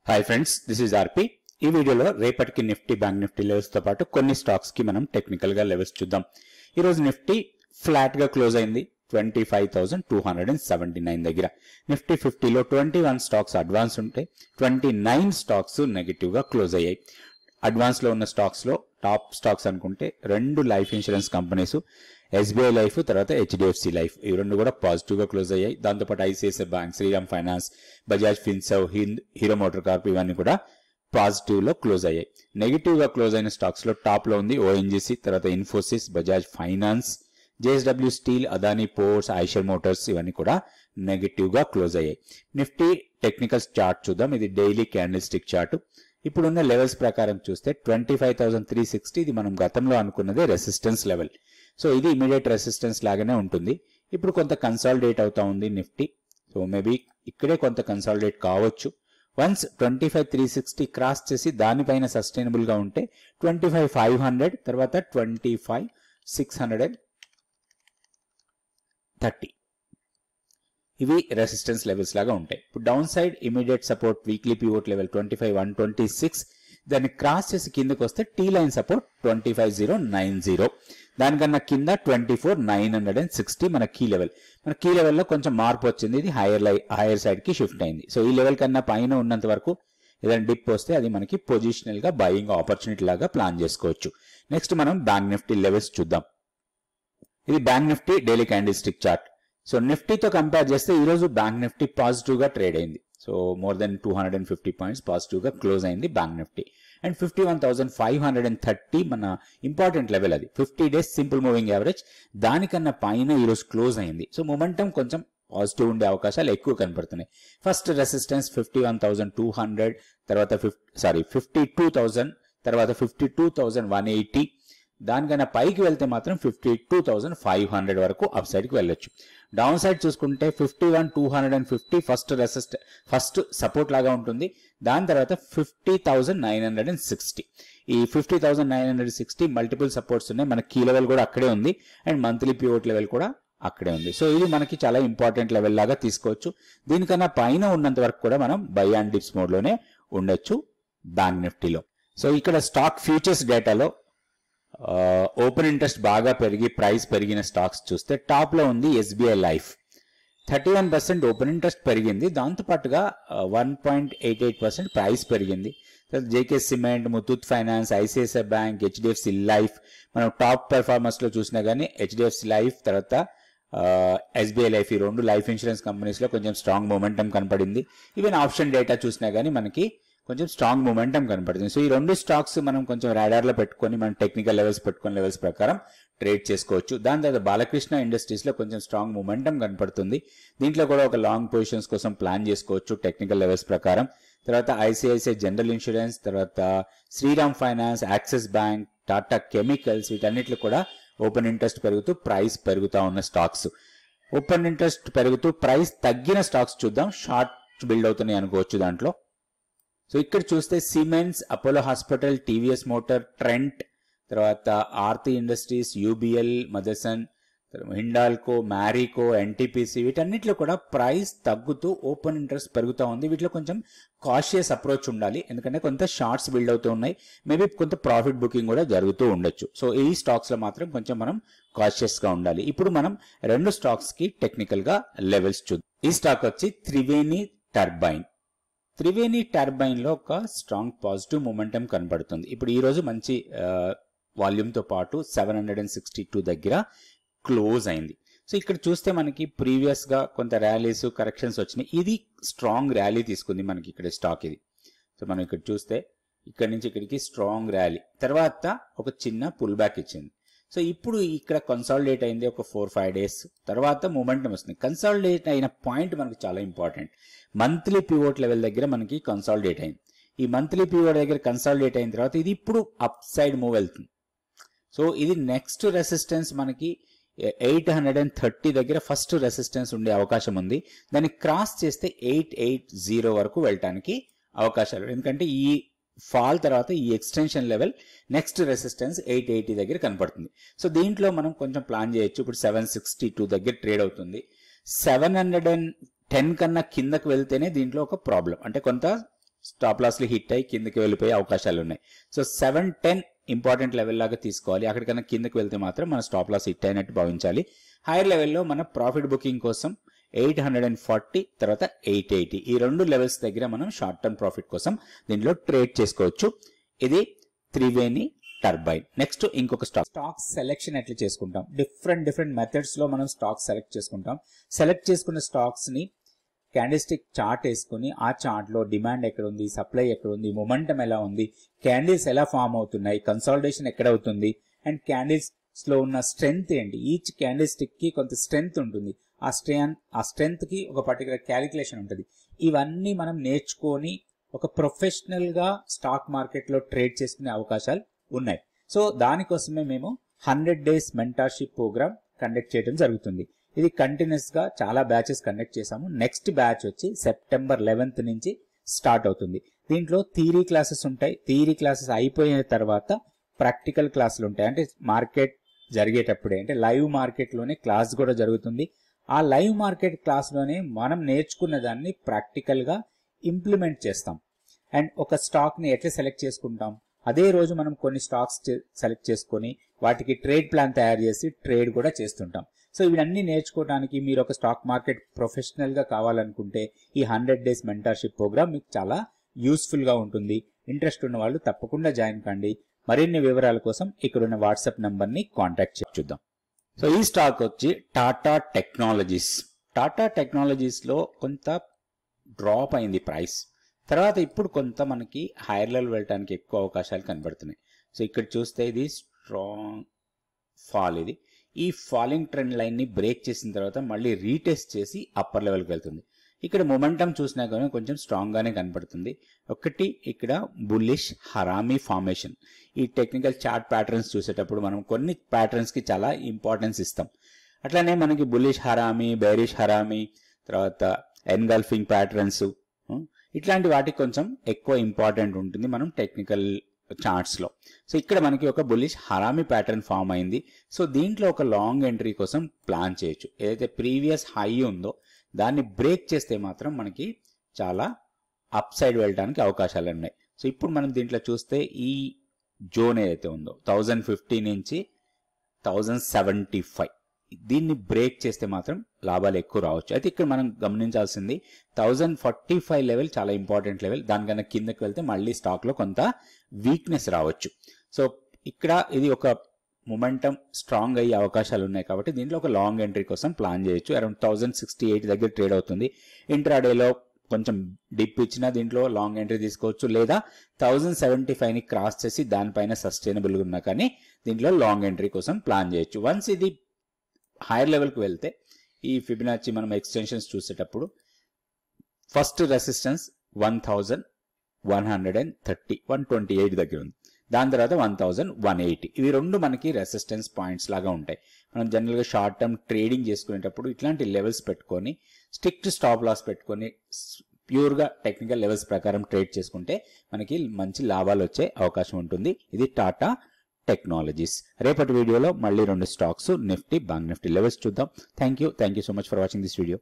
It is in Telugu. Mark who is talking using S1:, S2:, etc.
S1: హాయ్ ఫ్రెండ్స్, దిస్ ఇస్ ఆర్పి. ఈ వీడియోలో రేపటికి నిఫ్టీ బ్యాంక్ నిఫ్టీ లెవెల్స్ తో పాటు కొన్ని స్టాక్స్ కి మనం టెక్నికల్ గా లెవెల్స్ చూద్దాం. ఈ రోజు నిఫ్టీ ఫ్లాట్ గా క్లోజ్ అయింది 25,279 దగ్గర. నిఫ్టీ 50లో 21 స్టాక్స్ అడ్వాన్స్ ఉంటే 29 స్టాక్స్ నెగటివ్ గా క్లోజ్ అయ్యాయి. అడ్వాన్స్ లో ఉన్న స్టాక్స్ లో టాప్ స్టాక్స్ అనుకుంటే రెండు life insurance companies, SBI life తర్వాత హెచ్డిఎఫ్సి లైఫ్, ఈ రెండు కూడా పాజిటివ్ గా క్లోజ్ అయ్యాయి. దాంతోపాటు ICICI bank, Shriram finance, Bajaj Finserv, Hero Motor Corp ఇవన్నీ కూడా పాజిటివ్ లో క్లోజ్ అయ్యాయి. నెగిటివ్ గా క్లోజ్ అయిన స్టాక్స్ లో టాప్ లో ఉంది ఓఎన్జీసీ, తర్వాత Infosys, Bajaj finance, JSW steel, Adani ports, Eicher Motors ఇవన్నీ కూడా నెగిటివ్ గా క్లోజ్ అయ్యాయి. నిఫ్టీ టెక్నికల్ చార్ట్ చూద్దాం. ఇది డైలీ క్యాండిల్ స్టిక్ చార్ట్. ఇప్పుడున్న లెవెల్స్ ప్రకారం చూస్తే 25,360 ఇది మనం గతంలో అనుకున్నదే రెసిస్టెన్స్ లెవెల్. సో ఇది ఇమీడియట్ రెసిస్టెన్స్ లాగానే ఉంటుంది. ఇప్పుడు కొంత కన్సాలిడేట్ అవుతా ఉంది నిఫ్టీ. సో మేబీ ఇక్కడే కొంత కన్సాలిడేట్ కావచ్చు. వన్స్ 25,360 క్రాస్ చేసి దానిపైన సస్టైనబుల్ గా ఉంటే 25,500 తర్వాత 25,630 ఇవి రెసిస్టెన్స్ లెవెల్స్ లాగా ఉంటాయి. ఇప్పుడు down side immediate support weekly pivot level 25,126, దాన్ని క్రాస్ చేసి కిందకి వస్తే టీ లైన్ సపోర్ట్ 25,090, దానికన్నా కింద 24,960 మన కీ లెవెల్. మన కీ లెవెల్లో కొంచెం మార్పు వచ్చింది, ఇది హైయర్ సైడ్ కి షిఫ్ట్ అయింది. సో ఈ లెవెల్ కన్నా పైన ఉన్నంత వరకు ఏదైనా డిప్ వస్తే అది మనకి పొజిషనల్ గా బయింగ్ ఆపర్చునిటీ లాగా ప్లాన్ చేసుకోవచ్చు. నెక్స్ట్ మనం బ్యాంక్ నిఫ్టీ లెవెల్స్ చూద్దాం. ఇది bank Nifty daily candle stick chart. So నిఫ్టీతో కంపేర్ చేస్తే ఈ రోజు బ్యాంక్ నిఫ్టీ పాజిటివ్ గా ట్రేడ్ అయింది. So more than 250 points positive గా క్లోజ్ అయింది బ్యాంక్ నిఫ్టీ. అండ్ 51,530 మన ఇంపార్టెంట్ లెవెల్, అది 50 డేస్ సింపుల్ మూవింగ్ యావరేజ్, దానికన్నా పైన ఈ రోజు క్లోజ్ అయింది. సో మొమెంటం కొంచెం పాజిటివ్ ఉండే అవకాశాలు ఎక్కువ కనపడుతున్నాయి. ఫస్ట్ రెసిస్టెన్స్ 51,200, తర్వాత 52,000, తర్వాత 52,180, దానికన్నా పైకి వెళ్తే మాత్రం 52,500 వరకు అప్ సైడ్ కి వెళ్ళొచ్చు. డౌన్ సైడ్ చూసుకుంటే 51,250 ఫస్ట్ సపోర్ట్ లాగా ఉంటుంది. దాని తర్వాత 50,960, ఈ 50,960 మల్టిపుల్ సపోర్ట్స్ ఉన్నాయి. మన కీ లెవెల్ కూడా అక్కడే ఉంది అండ్ మంత్లీ పివోట్ లెవెల్ కూడా అక్కడే ఉంది. సో ఇది మనకి చాలా ఇంపార్టెంట్ లెవెల్ లాగా తీసుకోవచ్చు. దీనికన్నా పైన ఉన్నంత వరకు కూడా మనం బై అండ్ డిప్స్ మోడ్ లోనే ఉండొచ్చు బ్యాంక్ నిఫ్టీలో. సో ఇక్కడ స్టాక్ ఫ్యూచర్స్ డేటాలో ఓపెన్ ఇంట్రెస్ట్ బాగా పెరిగి ప్రైస్ పెరిగిన స్టాక్స్ చూస్తే టాప్ లో ఉంది ఎస్బీఐ లైఫ్, 31% ఓపెన్ ఇంట్రెస్ట్ పెరిగింది. దాంతోపాటుగా 1.88% ప్రైస్ పెరిగింది. JK cement, Muthoot finance, ICICI bank, HDFC life, మనం టాప్ పెర్ఫార్మర్స్ లో చూసినా గానీ హెచ్డిఎఫ్సి లైఫ్ తర్వాత ఎస్బీఐ లైఫ్, ఈ రెండు లైఫ్ ఇన్సూరెన్స్ కంపెనీస్ లో కొంచెం స్ట్రాంగ్ మొమెంటం కనపడింది. ఈవెన్ ఆప్షన్ డేటా చూసినా గానీ మనకి కొంచెం స్ట్రాంగ్ మొమెంటం కనపడుతుంది. సో ఈ రెండు స్టాక్స్ మనం కొంచెం రాడార్ లో పెట్టుకొని మనం టెక్నికల్ లెవెల్స్ పెట్టుకుని లెవెల్స్ ప్రకారం ట్రేడ్ చేసుకోవచ్చు. దాని తర్వాత బాలకృష్ణ ఇండస్ట్రీస్ లో కొంచెం స్ట్రాంగ్ మొమెంటం కనపడుతుంది. దీంట్లో కూడా ఒక లాంగ్ పొజిషన్స్ కోసం ప్లాన్ చేసుకోవచ్చు టెక్నికల్ లెవెల్స్ ప్రకారం. తర్వాత ఐసిఐసిఐ జనరల్ ఇన్సూరెన్స్, తర్వాత Shriram finance, Axis bank, Tata chemicals, వీటన్నిటిలో కూడా ఓపెన్ ఇంట్రెస్ట్ పెరుగుతూ ప్రైస్ పెరుగుతా ఉన్న స్టాక్స్. ఓపెన్ ఇంట్రెస్ట్ పెరుగుతూ ప్రైస్ తగ్గిన స్టాక్స్ చూద్దాం. షార్ట్ బిల్డ్ అవుతున్నాయి అనుకోవచ్చు దాంట్లో. సో ఇక్కడ చూస్తే cements, Apollo hospital, TVS motor, Trent, తర్వాత Aarti industries, UBL, Motherson, Hindalco, Marico, NTPC, వీటన్నిటిలో కూడా ప్రైస్ తగ్గుతూ ఓపెన్ ఇంట్రెస్ట్ పెరుగుతూ ఉంది. వీటిలో కొంచెం కాషియస్ అప్రోచ్ ఉండాలి, ఎందుకంటే కొంత షార్ట్స్ బిల్డ్ అవుతూ ఉన్నాయి. మేబీ కొంత ప్రాఫిట్ బుకింగ్ కూడా జరుగుతూ ఉండొచ్చు. సో ఈ స్టాక్స్ లో మాత్రం కొంచెం మనం కాషియస్ గా ఉండాలి. ఇప్పుడు మనం రెండు స్టాక్స్ కి టెక్నికల్ గా లెవెల్స్ చూద్దాం. ఈ స్టాక్ వచ్చి త్రివేణి టర్బైన్. త్రివేణి టర్బైన్ లో ఒక స్ట్రాంగ్ పాజిటివ్ మొమెంటం కనబడుతుంది. ఇప్పుడు ఈ రోజు మంచి వాల్యూమ్ తో పాటు 762 దగ్గర క్లోజ్ అయింది. సో ఇక్కడ చూస్తే మనకి ప్రీవియస్ గా కొంత ర్యాలీస్, కరెక్షన్స్ వచ్చినాయి. ఇది స్ట్రాంగ్ ర్యాలీ తీసుకుంది మనకి ఇక్కడ స్టాక్ ఇది. సో మనం ఇక్కడ చూస్తే ఇక్కడ నుంచి ఇక్కడికి స్ట్రాంగ్ ర్యాలీ తర్వాత ఒక చిన్న పుల్ బ్యాక్ ఇచ్చింది. సో ఇప్పుడు ఇక్కడ కన్సాలిడేట్ అయింది ఒక 4-5 డేస్ తర్వాత మూమెంటం వస్తుంది. కన్సాలిడేట్ అయిన పాయింట్ మనకు చాలా ఇంపార్టెంట్. మంత్లీ పివోట్ లెవెల్ దగ్గర మనకి కన్సాలిడేట్ అయింది. ఈ మంత్లీ పివోట్ దగ్గర కన్సాలిడేట్ అయిన తర్వాత ఇది ఇప్పుడు అప్ సైడ్ మూవ్ వెళ్తుంది. సో ఇది నెక్స్ట్ రెసిస్టెన్స్ మనకి 830 దగ్గర ఫస్ట్ రెసిస్టెన్స్ ఉండే అవకాశం ఉంది. దాన్ని క్రాస్ చేస్తే 880 వరకు వెళ్ళటానికి అవకాశాలు, ఎందుకంటే ఈ ఫాల్ తర్వాత ఈ ఎక్స్టెన్షన్ లెవెల్ నెక్స్ట్ రెసిస్టెన్స్ 880 దగ్గర కనపడుతుంది. సో దీంట్లో మనం కొంచెం ప్లాన్ చేయొచ్చు. ఇప్పుడు 762 దగ్గర ట్రేడ్ అవుతుంది. 710 కన్నా కిందకు వెళ్తేనే దీంట్లో ఒక ప్రాబ్లం, అంటే కొంత స్టాప్ లాస్లు హిట్ అయ్యి కిందకి వెళ్ళిపోయే అవకాశాలు ఉన్నాయి. సో 7-10 ఇంపార్టెంట్ లెవెల్ లాగా తీసుకోవాలి. అక్కడికన్నా కిందకి వెళ్తే మాత్రం మన స్టాప్ లాస్ హిట్ అయినట్టు భావించాలి. హైయర్ లెవెల్లో మన ప్రాఫిట్ బుకింగ్ కోసం 840 తర్వాత 880 ఈ రెండు లెవెల్స్ దగ్గర మనం షార్ట్ టర్మ్ ప్రాఫిట్ కోసం దీంట్లో ట్రేడ్ చేసుకోవచ్చు. ఇది త్రివేణి టర్బైన్. నెక్స్ట్ ఇంకొక స్టాక్ సెలెక్షన్ ఎట్లా చేసుకుంటాం. డిఫరెంట్ మెథడ్స్ లో మనం స్టాక్ సెలెక్ట్ చేసుకుంటాం. సెలెక్ట్ చేసుకున్న స్టాక్స్ ని క్యాండిల్స్టిక్ చార్ట్ వేసుకుని ఆ చార్ట్ లో డిమాండ్ ఎక్కడ ఉంది, సప్లై ఎక్కడ ఉంది, మొమెంటం ఎలా ఉంది, క్యాండిల్స్ ఎలా ఫామ్ అవుతున్నాయి, కన్సాలిడేషన్ ఎక్కడ అవుతుంది, అండ్ క్యాండిల్స్ లో ఉన్న స్ట్రెంగ్త్ ఏంటి. ఈచ్ క్యాండిల్ స్టిక్ కి కొంత స్ట్రెంగ్త్ ఉంటుంది. ఆ స్ట్రెంగ్త్ కి ఒక పర్టికులర్ క్యాలిక్యులేషన్ ఉంటుంది. ఇవన్నీ మనం నేర్చుకొని ఒక ప్రొఫెషనల్ గా స్టాక్ మార్కెట్ లో ట్రేడ్ చేసుకునే అవకాశాలు ఉన్నాయి. సో దానికోసమే మేము 100 days మెంటర్షిప్ ప్రోగ్రామ్ కండక్ట్ చేయడం జరుగుతుంది. ఇది కంటిన్యూస్ గా చాలా బ్యాచెస్ కండక్ట్ చేసాము. నెక్స్ట్ బ్యాచ్ వచ్చి September 11th నుంచి స్టార్ట్ అవుతుంది. దీంట్లో థియరీ క్లాసెస్ ఉంటాయి. థియరీ క్లాసెస్ అయిపోయిన తర్వాత ప్రాక్టికల్ క్లాసులు ఉంటాయి. అంటే మార్కెట్ జరిగేటప్పుడే, అంటే లైవ్ మార్కెట్ లోనే క్లాస్ కూడా జరుగుతుంది. ఆ లైవ్ మార్కెట్ క్లాస్ లోనే మనం నేర్చుకున్న దాన్ని ప్రాక్టికల్ గా ఇంప్లిమెంట్ చేస్తాం. అండ్ ఒక స్టాక్ ని ఎట్లా సెలెక్ట్ చేసుకుంటాం, అదే రోజు మనం కొన్ని స్టాక్స్ సెలెక్ట్ చేసుకొని వాటికి ట్రేడ్ ప్లాన్ తయారు చేసి ట్రేడ్ కూడా చేస్తుంటాం. సో ఇవన్నీ నేర్చుకోవడానికి మీరు ఒక స్టాక్ మార్కెట్ ప్రొఫెషనల్ గా కావాలనుకుంటే ఈ 100 days మెంటర్షిప్ ప్రోగ్రామ్ మీకు చాలా యూస్ఫుల్ గా ఉంటుంది. ఇంట్రెస్ట్ ఉన్న వాళ్ళు తప్పకుండా జాయిన్ కండి. మరిన్ని వివరాల కోసం ఇక్కడున్న వాట్సాప్ నంబర్ ని కాంటాక్ట్ చూద్దాం. సో ఈ స్టాక్ వచ్చి టాటా టెక్నాలజీస్. టాటా టెక్నాలజీస్ లో కొంత డ్రాప్ అయింది ప్రైస్. తర్వాత ఇప్పుడు కొంత మనకి హైయర్ లెవెల్ వెళ్ళడానికి ఎక్కువ అవకాశాలు కనబడుతున్నాయి. సో ఇక్కడ చూస్తే ఇది స్ట్రాంగ్ ఫాల్. ఇది ఈ ఫాలింగ్ ట్రెండ్ లైన్ ని బ్రేక్ చేసిన తర్వాత మళ్ళీ రీటెస్ట్ చేసి అప్పర్ లెవెల్కి వెళ్తుంది. ఇక్కడ మొమెంటం చూసినా కానీ కొంచెం స్ట్రాంగ్ గానే కనబడుతుంది. ఒకటి ఇక్కడ బుల్లిష్ హరామీ ఫార్మేషన్. ఈ టెక్నికల్ చార్ట్ ప్యాటర్న్స్ చూసేటప్పుడు మనం కొన్ని ప్యాటర్న్స్ కి చాలా ఇంపార్టెన్స్ ఇస్తాం. అట్లానే మనకి బుల్లిష్ హరామీ, బేరిష్ హరామీ, తర్వాత ఎన్గల్ఫింగ్ ప్యాటర్న్స్, ఇట్లాంటి వాటికి కొంచెం ఎక్కువ ఇంపార్టెంట్ ఉంటుంది మనం టెక్నికల్ చార్ట్స్ లో. సో ఇక్కడ మనకి ఒక బుల్లిష్ హరామీ ప్యాటర్న్ ఫామ్ అయింది. సో దీంట్లో ఒక లాంగ్ ఎంట్రీ కోసం ప్లాన్ చేయొచ్చు. ఏదైతే ప్రీవియస్ హై ఉందో దాన్ని బ్రేక్ చేస్తే మాత్రం మనకి చాలా అప్ సైడ్ వెళ్ళడానికి అవకాశాలు ఉన్నాయి. సో ఇప్పుడు మనం దీంట్లో చూస్తే ఈ జోన్ ఏదైతే ఉందో 1050 నుంచి 1075 దీన్ని బ్రేక్ చేస్తే మాత్రం లాభాలు ఎక్కువ రావచ్చు. అయితే ఇక్కడ మనం గమనించాల్సింది 1045 లెవెల్ చాలా ఇంపార్టెంట్ లెవెల్. దానికన్నా కిందకి వెళ్తే మళ్ళీ స్టాక్ లో కొంత వీక్నెస్ రావచ్చు. సో ఇక్కడ ఇది ఒక మొమెంటం స్ట్రాంగ్ అయ్యే అవకాశాలు ఉన్నాయి కాబట్టి దీంట్లో ఒక లాంగ్ ఎంట్రీ కోసం ప్లాన్ చేయొచ్చు. అరౌండ్ 1068 దగ్గర ట్రేడ్ అవుతుంది. ఇంట్రాడేలో కొంచెం డిప్ ఇచ్చినా దీంట్లో లాంగ్ ఎంట్రీ తీసుకోవచ్చు, లేదా 1075 ని క్రాస్ చేసి దానిపైన సస్టైనబుల్ గా ఉన్నా కానీ దీంట్లో లాంగ్ ఎంట్రీ కోసం ప్లాన్ చేయొచ్చు. వన్స్ ఇది హైయర్ లెవెల్కి వెళ్తే ఈ ఫిబొనాచి మనం ఎక్స్టెన్షన్స్ చూసేటప్పుడు ఫస్ట్ రెసిస్టెన్స్ 1130, 128 దగ్గర ఉంది. దాని తర్వాత 1180. ఇవి రెండు మనకి రెసిస్టెన్స్ పాయింట్స్ లాగా ఉంటాయి. మనం జనరల్ గా షార్ట్ టర్మ్ ట్రేడింగ్ చేసుకునేటప్పుడు ఇట్లాంటి లెవెల్స్ పెట్టుకొని స్ట్రిక్ట్ స్టాప్ లాస్ పెట్టుకొని ప్యూర్ గా టెక్నికల్ లెవెల్స్ ప్రకారం ట్రేడ్ చేసుకుంటే మనకి మంచి లాభాలు వచ్చే అవకాశం ఉంటుంది. ఇది టాటా టెక్నాలజీస్. రేపటి వీడియోలో మళ్ళీ 2 stocks Nifty, bank Nifty levels చూద్దాం. Thank you so much for watching this video.